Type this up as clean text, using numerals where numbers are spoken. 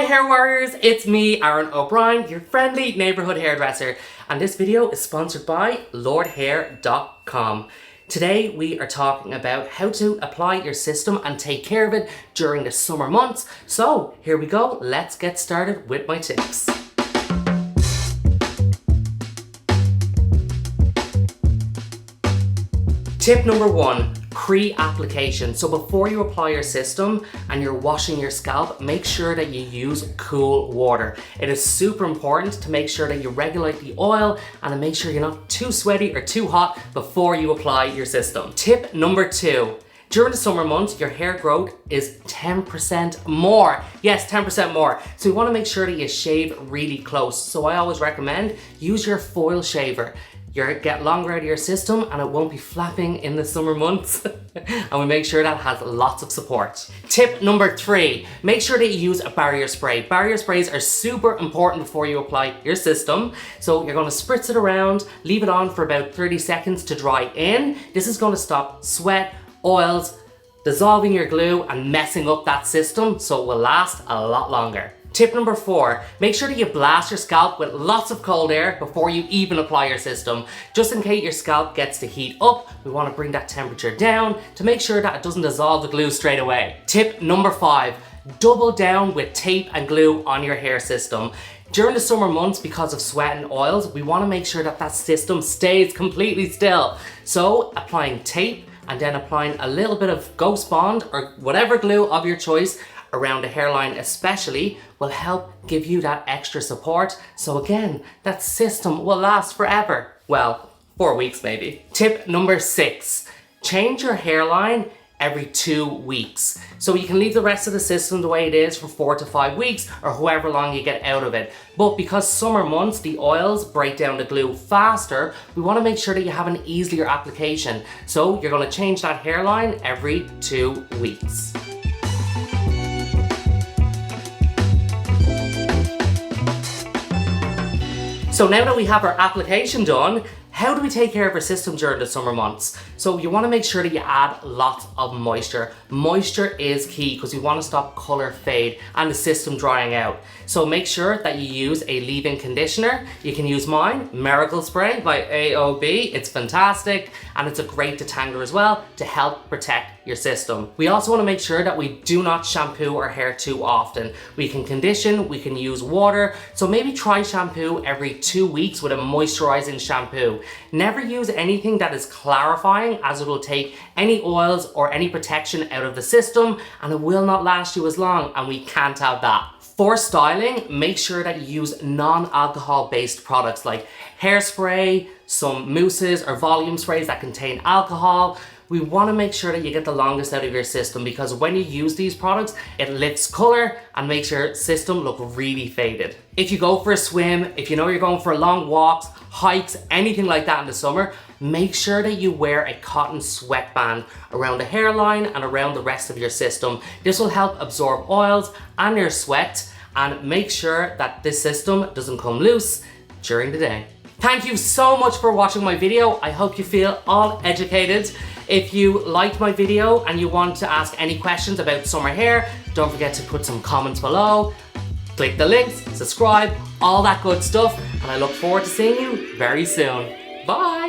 Hi hair warriors, it's me, Aaron O'Brien, your friendly neighbourhood hairdresser, and this video is sponsored by Lordhair.com. Today we are talking about how to apply your system and take care of it during the summer months. So here we go, let's get started with my tips. Tip number 1, pre-application. So before you apply your system and you're washing your scalp, make sure that you use cool water. It is super important to make sure that you regulate the oil and to make sure you're not too sweaty or too hot before you apply your system. Tip number 2. During the summer months, your hair growth is 10% more. Yes, 10% more. So you want to make sure that you shave really close. So I always recommend use your foil shaver. You get longer out of your system and it won't be flapping in the summer months. And we make sure that has lots of support. Tip number 3, make sure that you use a barrier spray. Barrier sprays are super important before you apply your system. So you're gonna spritz it around, leave it on for about 30 seconds to dry in. This is gonna stop sweat, oils, dissolving your glue and messing up that system so it will last a lot longer. Tip number 4, make sure that you blast your scalp with lots of cold air before you even apply your system. Just in case your scalp gets to heat up, we want to bring that temperature down to make sure that it doesn't dissolve the glue straight away. Tip number 5, double down with tape and glue on your hair system. During the summer months, because of sweat and oils, we want to make sure that that system stays completely still. So applying tape and then applying a little bit of Ghost Bond or whatever glue of your choice around the hairline especially will help give you that extra support. So again, that system will last forever. Well, 4 weeks maybe. Tip number 6, change your hairline every 2 weeks. So you can leave the rest of the system the way it is for 4 to 5 weeks or however long you get out of it. But because summer months, the oils break down the glue faster, we want to make sure that you have an easier application. So you're going to change that hairline every 2 weeks. So now that we have our application done, how do we take care of our system during the summer months? So you want to make sure that you add lots of moisture. Moisture is key because you want to stop color fade and the system drying out. So make sure that you use a leave-in conditioner. You can use mine, Miracle Spray by AOB. It's fantastic and it's a great detangler as well to help protect your system. We also want to make sure that we do not shampoo our hair too often. We can condition, we can use water. So maybe try shampoo every 2 weeks with a moisturizing shampoo. Never use anything that is clarifying, as it will take any oils or any protection out of the system and it will not last you as long, and we can't have that. For styling, make sure that you use non-alcohol based products like hairspray, some mousses or volume sprays that contain alcohol. We want to make sure that you get the longest out of your system because when you use these products, it lifts color and makes your system look really faded. If you go for a swim, if you know you're going for long walks, hikes, anything like that in the summer, make sure that you wear a cotton sweatband around the hairline and around the rest of your system. This will help absorb oils and your sweat and make sure that this system doesn't come loose during the day. Thank you so much for watching my video. I hope you feel all educated. If you liked my video and you want to ask any questions about summer hair, don't forget to put some comments below. Click the links, subscribe, all that good stuff, and I look forward to seeing you very soon. Bye!